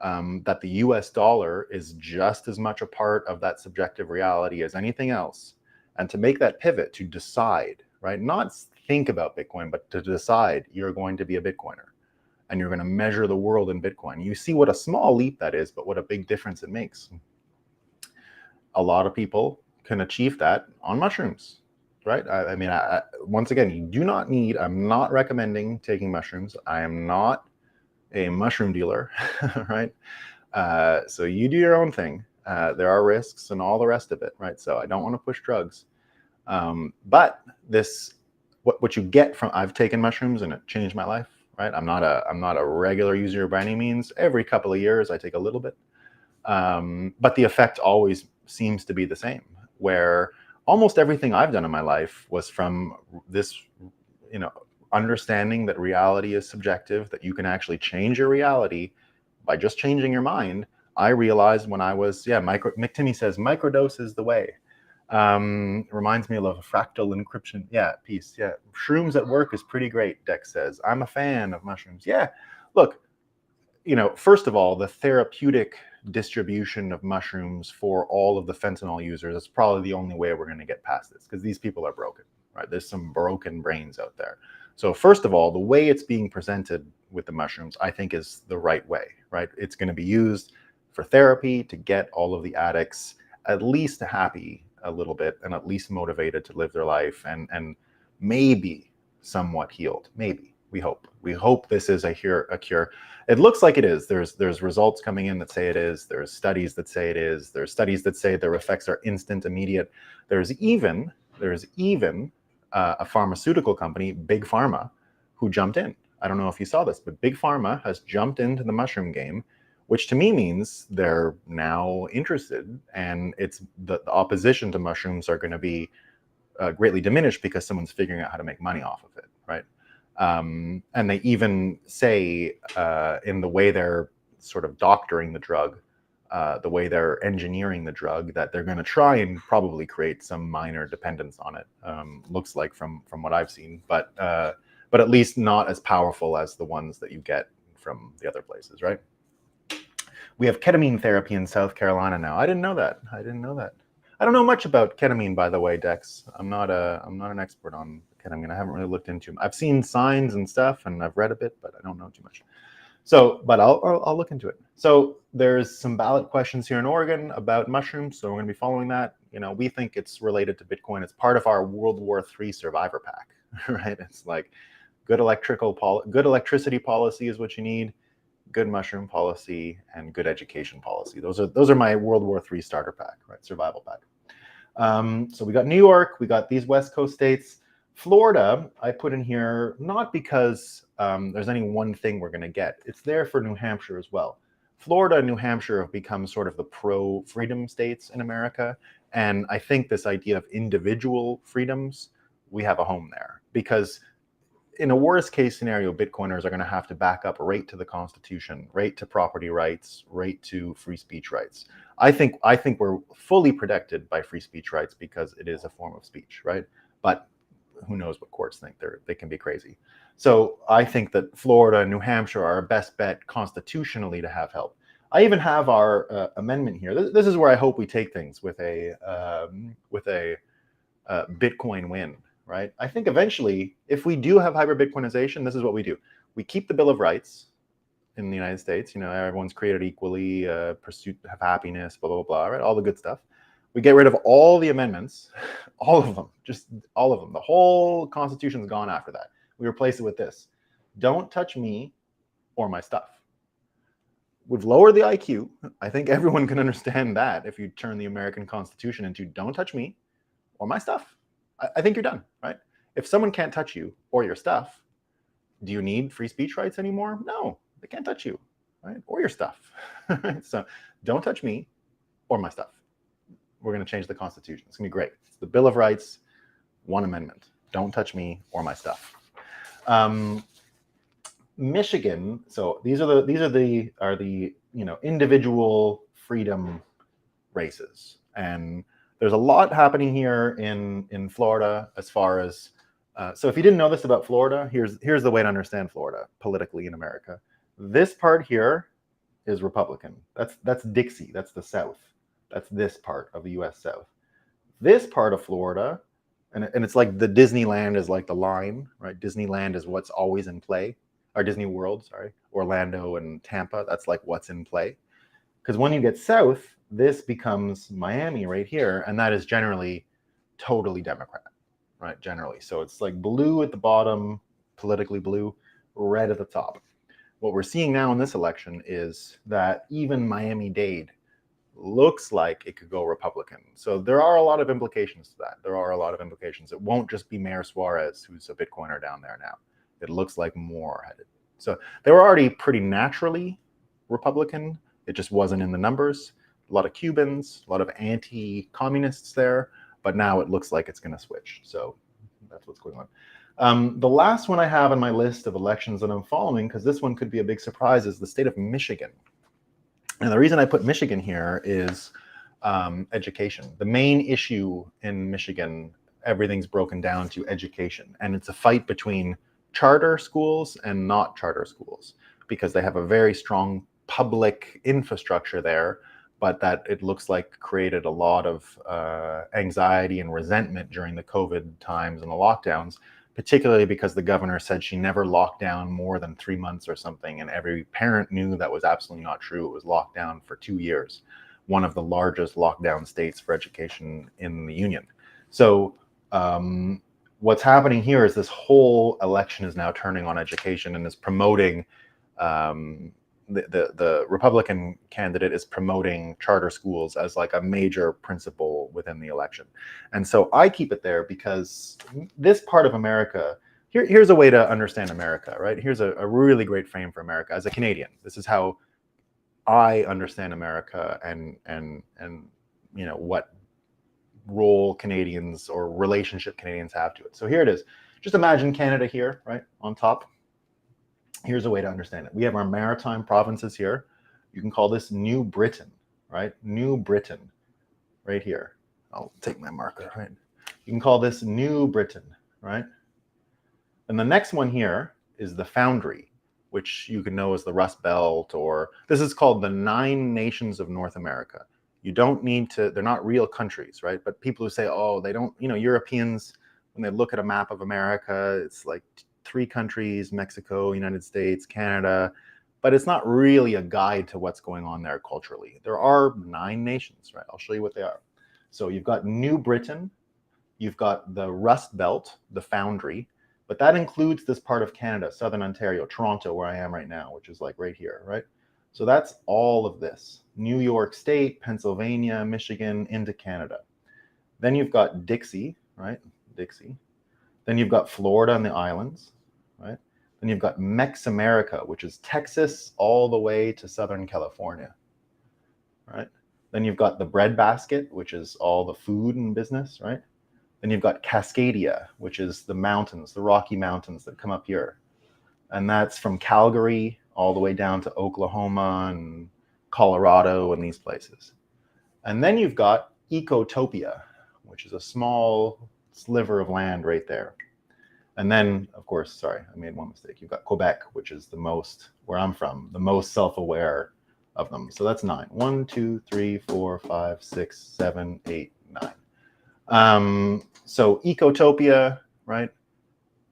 that the US dollar is just as much a part of that subjective reality as anything else. And to make that pivot, to decide, right? Not think about Bitcoin, but to decide you're going to be a Bitcoiner and you're going to measure the world in Bitcoin. You see what a small leap that is, but what a big difference it makes. A lot of people can achieve that on mushrooms, right? I mean, once again, you do not need, I'm not recommending taking mushrooms. I am not a mushroom dealer, right? So you do your own thing. There are risks and all the rest of it, right? So I don't want to push drugs. But what you get from, I've taken mushrooms and it changed my life, right? I'm not a regular user by any means. Every couple of years I take a little bit. But the effect always seems to be the same, where almost everything I've done in my life was from this, understanding that reality is subjective, that you can actually change your reality by just changing your mind. I realized when I was, McTimmey says, microdose is the way. Reminds me of a fractal encryption. Yeah, peace. Yeah. Shrooms at work is pretty great, Dex says. I'm a fan of mushrooms. Yeah. Look, first of all, the therapeutic distribution of mushrooms for all of the fentanyl users is probably the only way we're going to get past this, because these people are broken, right? There's some broken brains out there. So first of all, the way it's being presented with the mushrooms, I think, is the right way, right? It's going to be used for therapy to get all of the addicts at least happy a little bit and at least motivated to live their life and maybe somewhat healed. Maybe. We hope this is a cure. It looks like it is. There's results coming in that say it is. There's studies that say it is. There's studies that say their effects are instant, immediate. There's even a pharmaceutical company, Big Pharma, who jumped in. I don't know if you saw this, but Big Pharma has jumped into the mushroom game, which to me means they're now interested, and it's the opposition to mushrooms are going to be greatly diminished because someone's figuring out how to make money off of it, right? And they even say in the way they're sort of doctoring the drug, the way they're engineering the drug, that they're going to try and probably create some minor dependence on it. Looks like from what I've seen, but at least not as powerful as the ones that you get from the other places, right? We have ketamine therapy in South Carolina now. I didn't know that. I don't know much about ketamine, by the way, Dex. I'm not an expert on kidding. I haven't really looked into them. I've seen signs and stuff, and I've read a bit, but I don't know too much. So, but I'll look into it. So there's some ballot questions here in Oregon about mushrooms. So we're going to be following that. We think it's related to Bitcoin. It's part of our World War III survivor pack, right? It's like good electricity policy is what you need, good mushroom policy, and good education policy. Those are my World War III starter pack, right? Survival pack. So we got New York, we got these West Coast states. Florida, I put in here not because there's any one thing we're going to get. It's there for New Hampshire as well. Florida and New Hampshire have become sort of the pro-freedom states in America. And I think this idea of individual freedoms, we have a home there. Because in a worst case scenario, Bitcoiners are going to have to back up right to the Constitution, right to property rights, right to free speech rights. I think we're fully protected by free speech rights because it is a form of speech, right? But who knows what courts think? They can be crazy. So I think that Florida and New Hampshire are our best bet constitutionally to have help. I even have our amendment here. This is where I hope we take things with a Bitcoin win, right? I think eventually, if we do have hyper Bitcoinization, this is what we do. We keep the Bill of Rights in the United States. Everyone's created equally, pursuit of happiness, blah, blah, blah, right? All the good stuff. We get rid of all the amendments, all of them, just all of them. The whole Constitution's gone after that. We replace it with this. Don't touch me or my stuff. We've lowered the IQ. I think everyone can understand that if you turn the American Constitution into don't touch me or my stuff. I think you're done, right? If someone can't touch you or your stuff, do you need free speech rights anymore? No, they can't touch you, right? Or your stuff. So don't touch me or my stuff. We're going to change the Constitution. It's going to be great. It's the Bill of Rights, one amendment. Don't touch me or my stuff. Michigan. So these are the individual freedom races, and there's a lot happening here in Florida as far as. So if you didn't know this about Florida, here's the way to understand Florida politically in America. This part here is Republican. That's Dixie. That's the South. That's this part of the U.S. South. This part of Florida, and it's like the Disneyland is like the line, right? Disneyland is what's always in play. Or Disney World, sorry. Orlando and Tampa, that's like what's in play. Because when you get south, this becomes Miami right here, and that is generally totally Democrat, right? Generally. So it's like blue at the bottom, politically blue, red at the top. What we're seeing now in this election is that even Miami-Dade looks like it could go Republican. So there are a lot of implications to that. There are a lot of implications. It won't just be Mayor Suarez, who's a Bitcoiner down there now. It looks like more headed. So they were already pretty naturally Republican. It just wasn't in the numbers. A lot of Cubans, a lot of anti-communists there, but now it looks like it's going to switch. So that's what's going on. The last one I have on my list of elections that I'm following, because this one could be a big surprise, is the state of Michigan. And the reason I put Michigan here is education. The main issue in Michigan, everything's broken down to education. And it's a fight between charter schools and not charter schools, because they have a very strong public infrastructure there, but that it looks like created a lot of anxiety and resentment during the COVID times and the lockdowns, particularly because the governor said she never locked down more than 3 months or something. And every parent knew that was absolutely not true. It was locked down for 2 years, one of the largest lockdown states for education in the union. So what's happening here is this whole election is now turning on education and is promoting, the Republican candidate is promoting charter schools as like a major principle within the election. And so I keep it there because this part of America, here's a way to understand America, right? Here's a really great frame for America as a Canadian. This is how I understand America and what role Canadians or relationship Canadians have to it. So here it is. Just imagine Canada here, right, on top. Here's a way to understand it. We have our maritime provinces here. You can call this New Britain, right? New Britain, right here. I'll take my marker, right? You can call this New Britain, right? And the next one here is the Foundry, which you can know as the Rust Belt, or this is called the 9 Nations of North America. You don't need to, they're not real countries, right? But people who say, oh, they don't, Europeans, when they look at a map of America, it's like 3 countries: Mexico, United States, Canada, but it's not really a guide to what's going on there culturally. There are 9 nations, right? I'll show you what they are. So you've got New Britain, you've got the Rust Belt, the Foundry, but that includes this part of Canada, Southern Ontario, Toronto, where I am right now, which is like right here, right? So that's all of this. New York State, Pennsylvania, Michigan, into Canada. Then you've got Dixie, right? Dixie. Then you've got Florida and the islands, right? Then you've got Mex-America, which is Texas all the way to Southern California, right? Then you've got the breadbasket, which is all the food and business, right? Then you've got Cascadia, which is the mountains, the Rocky Mountains that come up here. And that's from Calgary all the way down to Oklahoma and Colorado and these places. And then you've got Ecotopia, which is a small sliver of land right there. And then, of course, sorry, I made one mistake. You've got Quebec, which is the most, where I'm from, the most self-aware of them. So that's 9. 1, 2, 3, 4, 5, 6, 7, 8, 9. So Ecotopia, right?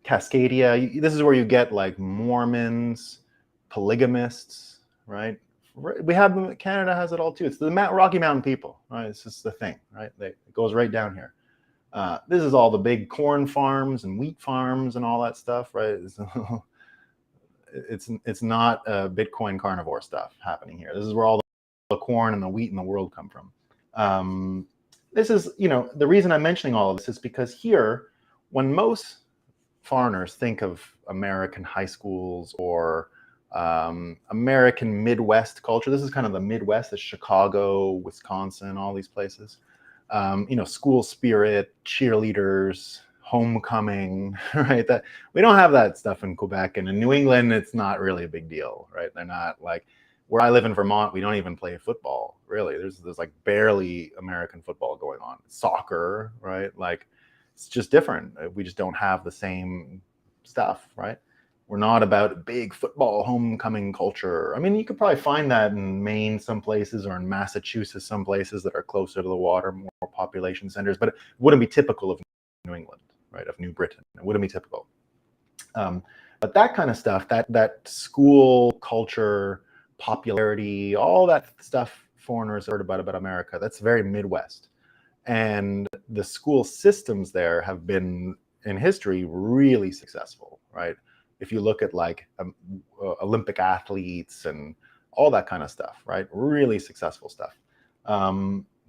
Cascadia, this is where you get like Mormons, polygamists, right? We have, Canada has it all too. It's the Rocky Mountain people, right? It's just the thing, right? It goes right down here. This is all the big corn farms and wheat farms and all that stuff, right? It's not Bitcoin carnivore stuff happening here. This is where all the corn and the wheat in the world come from. This is, the reason I'm mentioning all of this is because here, when most foreigners think of American high schools or American Midwest culture, this is kind of the Midwest, the Chicago, Wisconsin, all these places. School spirit, cheerleaders, homecoming, right? That we don't have that stuff in Quebec, and in New England, it's not really a big deal, right? They're not like where I live in Vermont. We don't even play football, really. There's like barely American football going on. Soccer, right? Like it's just different. We just don't have the same stuff, right? We're not about big football homecoming culture. I mean, you could probably find that in Maine some places, or in Massachusetts some places that are closer to the water, more population centers, but it wouldn't be typical of New England, right, of New Britain. It wouldn't be typical. But that kind of stuff, that school culture, popularity, all that stuff foreigners heard about America, that's very Midwest. And the school systems there have been, in history, really successful, right? If you look at like Olympic athletes and all that kind of stuff, right? Really successful stuff.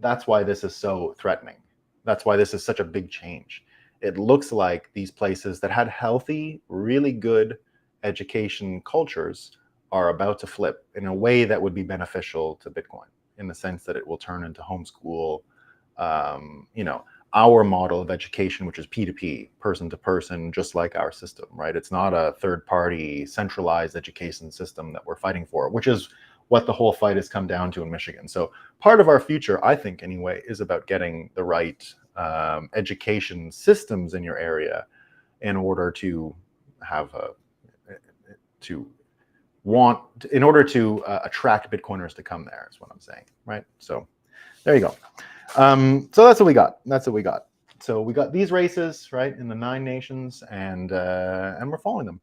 That's why this is so threatening. That's why this is such a big change. It looks like these places that had healthy, really good education cultures are about to flip in a way that would be beneficial to Bitcoin, in the sense that it will turn into homeschool, our model of education, which is P2P, person to person, just like our system, right? It's not a third party centralized education system that we're fighting for, which is what the whole fight has come down to in Michigan. So part of our future, I think anyway, is about getting the right education systems in your area in order to have in order to attract Bitcoiners to come there, is what I'm saying, right? So there you go. So that's what we got. That's what we got. So we got these races, right, in the 9 nations, and we're following them.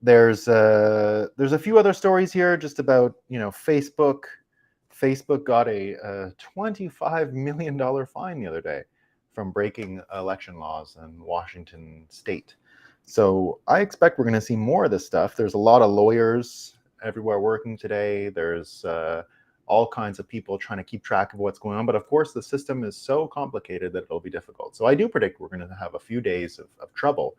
There's a few other stories here just about, Facebook. Facebook got a $25 million fine the other day from breaking election laws in Washington state. So I expect we're going to see more of this stuff. There's a lot of lawyers everywhere working today. There's all kinds of people trying to keep track of what's going on. But of course, the system is so complicated that it'll be difficult. So I do predict we're going to have a few days of trouble.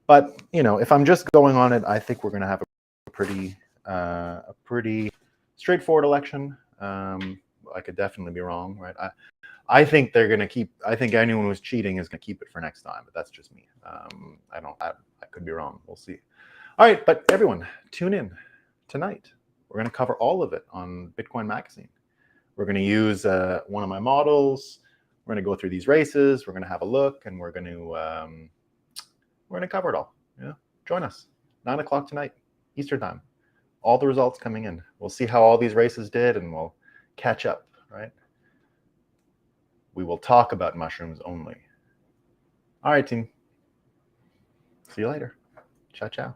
But, if I'm just going on it, I think we're going to have a pretty straightforward election. I could definitely be wrong, right? I think they're going to keep, I think anyone who's cheating is going to keep it for next time, but that's just me. I could be wrong. We'll see. All right, but everyone, tune in tonight. We're going to cover all of it on Bitcoin Magazine. We're going to use one of my models. We're going to go through these races. We're going to have a look, and we're going to cover it all. Join us 9 o'clock tonight, Eastern time. All the results coming in. We'll see how all these races did, and we'll catch up. Right? We will talk about mushrooms only. All right, team. See you later. Ciao, ciao.